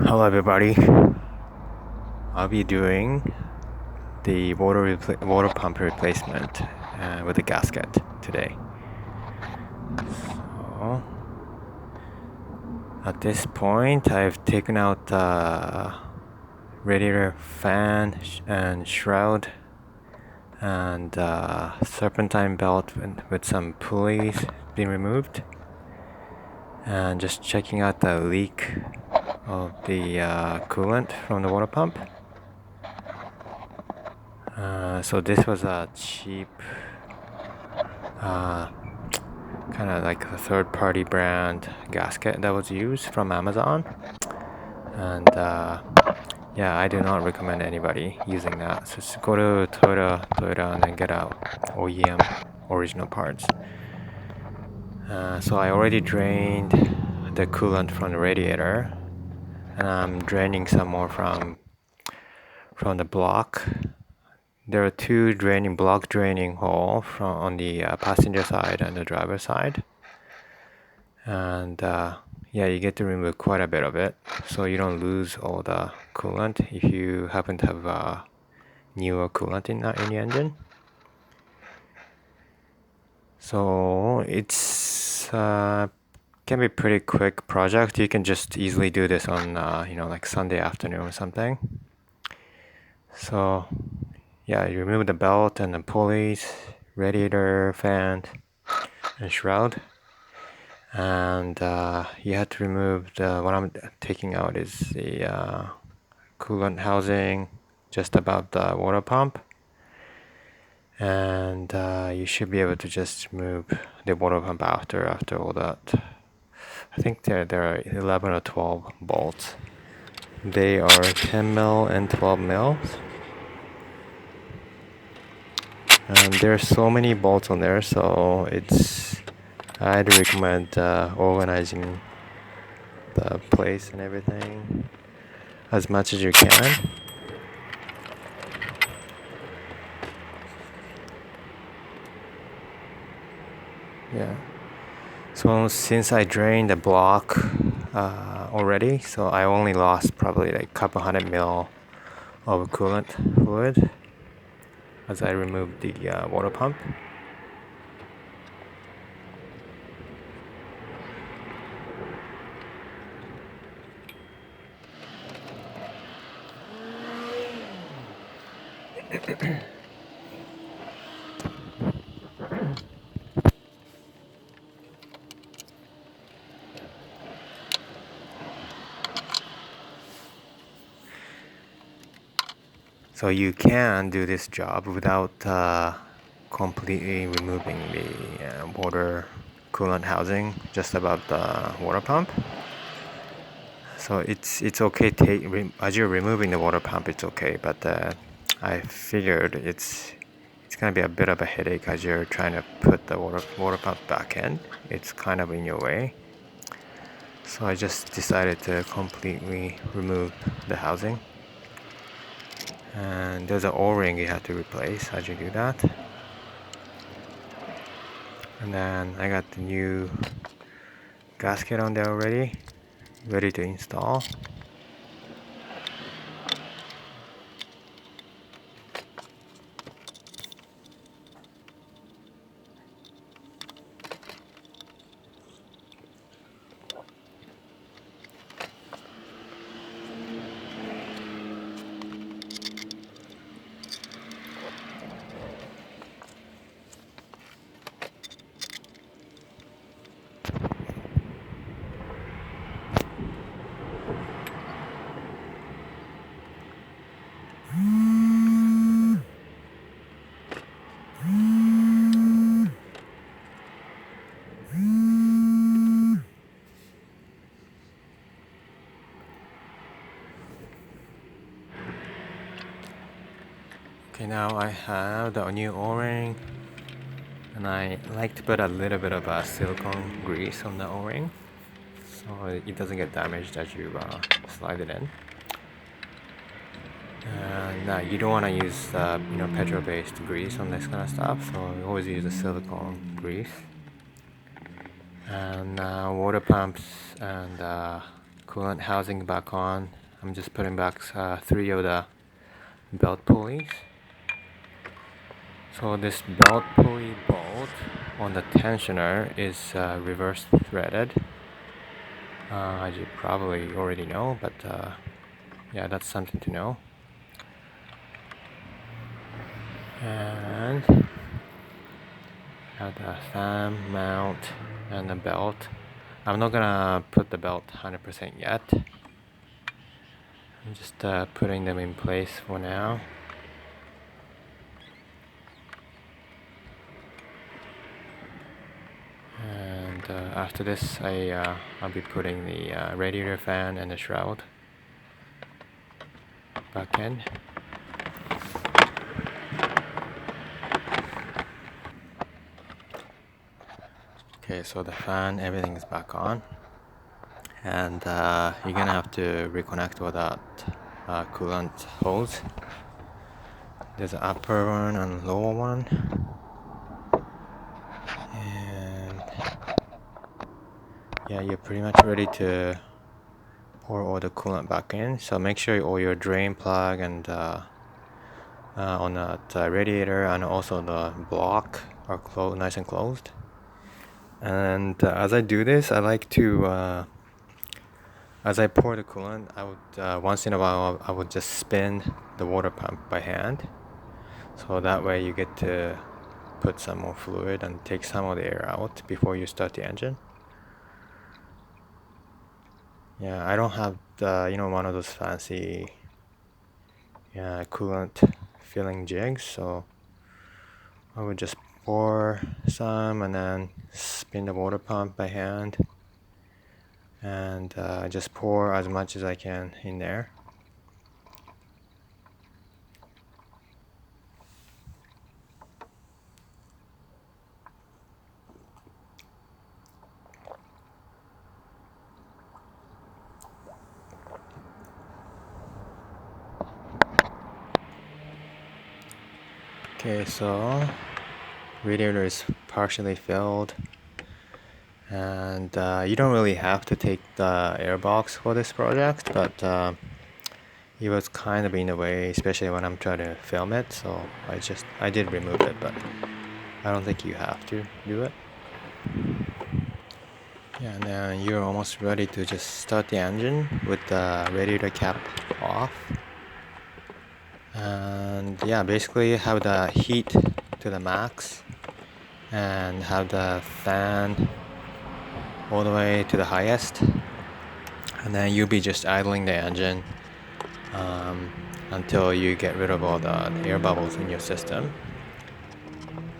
Hello everybody. I'll be doing the water pump replacement with the gasket today. So at this point I've taken out the radiator fan and shroud and serpentine belt with some pulleys being removed, and just checking out the leak of the coolant from the water pump. So this was a cheap kind of like a third-party brand gasket that was used from Amazon, and yeah, I do not recommend anybody using that. So just go to Toyota and then get out OEM original parts. So I already drained the coolant from the radiator, and I'm draining some more from the block. There are two block draining hole on the passenger side and the driver side, and yeah, you get to remove quite a bit of it, so you don't lose all the coolant if you happen to have newer coolant in the engine. So it's can be a pretty quick project. You can just easily do this on like Sunday afternoon or something. So yeah, you remove the belt and the pulleys, radiator, fan, and shroud, and you have to remove what I'm taking out is the coolant housing just above the water pump, and you should be able to just remove the water pump after all that. I think there are 11 or 12 bolts. They are 10 mil and 12 mils. And there are so many bolts on there, so I'd recommend organizing the place and everything as much as you can. Yeah. So since I drained the block already, so I only lost probably like a couple 100 mil of coolant fluid as I removed the water pump. So you can do this job without completely removing the water coolant housing just above the water pump. So it's okay as you're removing the water pump, it's okay, but I figured it's gonna be a bit of a headache as you're trying to put the water pump back in. It's kind of in your way. So I just decided to completely remove the housing. And there's an O-ring you have to replace as you do that. And then I got the new gasket on there already, ready to install. Okay, now I have the new O-ring, and I like to put a little bit of silicone grease on the O-ring so it doesn't get damaged as you slide it in. And you don't want to use petrol-based grease on this kind of stuff, so you always use a silicone grease. And water pumps and coolant housing back on, I'm just putting back 3 of the belt pulleys. So this belt pulley bolt on the tensioner is reverse threaded. As you probably already know, but yeah, that's something to know. And have the fan mount and the belt. I'm not gonna put the belt 100% yet. I'm just putting them in place for now. And after this, I'll be putting the radiator fan and the shroud back in. Okay, so the fan, everything is back on, and you're gonna have to reconnect with that coolant hose. There's an upper one and lower one, and yeah, you're pretty much ready to pour all the coolant back in. So make sure all your drain plug and on that radiator and also the block are nice and closed. And as I do this, I like to as I pour the coolant, I would once in a while I would just spin the water pump by hand, so that way you get to put some more fluid and take some of the air out before you start the engine. Yeah, I don't have the one of those fancy coolant filling jigs, so I would just pour some and then spin the water pump by hand and just pour as much as I can in there. Okay, so radiator is partially filled, and you don't really have to take the air box for this project, but it was kind of in the way, especially when I'm trying to film it, so I did remove it, but I don't think you have to do it. Yeah, and then you're almost ready to just start the engine with the radiator cap off. And yeah, basically have the heat to the max and have the fan all the way to the highest, and then you'll be just idling the engine until you get rid of all the air bubbles in your system.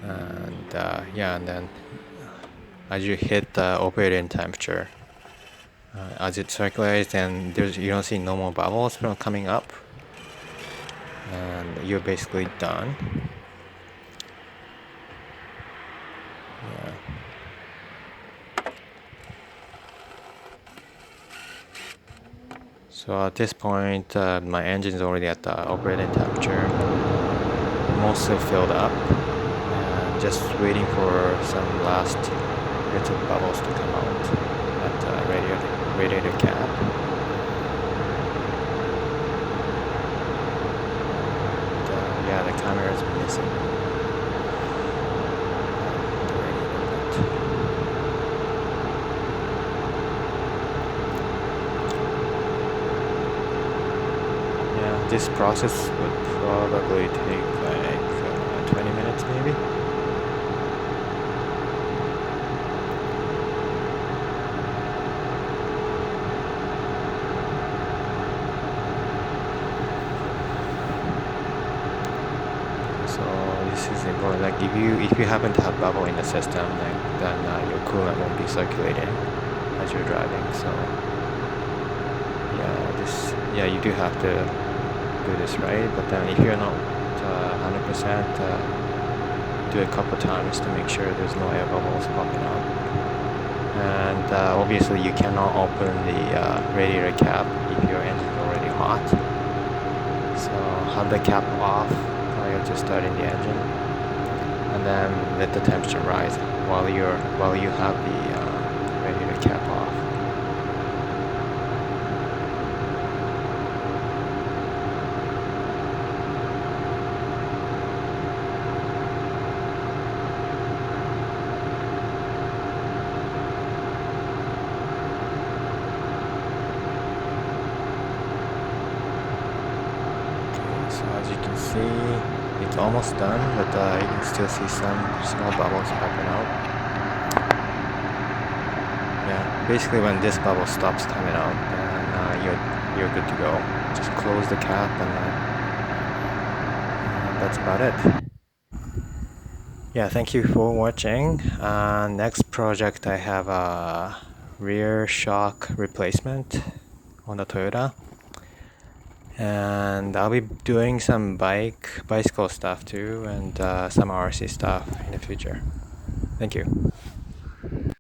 And yeah, and then as you hit the operating temperature, as it circulates, and you don't see no more bubbles from coming up, and you're basically done. Yeah. So at this point, my engine is already at the operating temperature, mostly filled up, and just waiting for some last bits of bubbles to come out at the radiator cap. And, yeah, the camera is missing. This process would probably take like 20 minutes maybe. So this is important. Like if you happen to have bubble in the system, then your coolant won't be circulating as you're driving. So yeah, you do have to do this right, but then if you're not 100%, do it a couple times to make sure there's no air bubbles popping up. And obviously you cannot open the radiator cap if your engine is already hot, so have the cap off prior to starting the engine, and then let the temperature rise while you have the radiator cap off. As you can see, it's almost done, but you can still see some small bubbles popping out. Yeah, basically when this bubble stops coming out, then you're good to go. Just close the cap and that's about it. Yeah, thank you for watching. Next project I have a rear shock replacement on the Toyota. And I'll be doing some bicycle stuff too, and some RC stuff in the future. Thank you.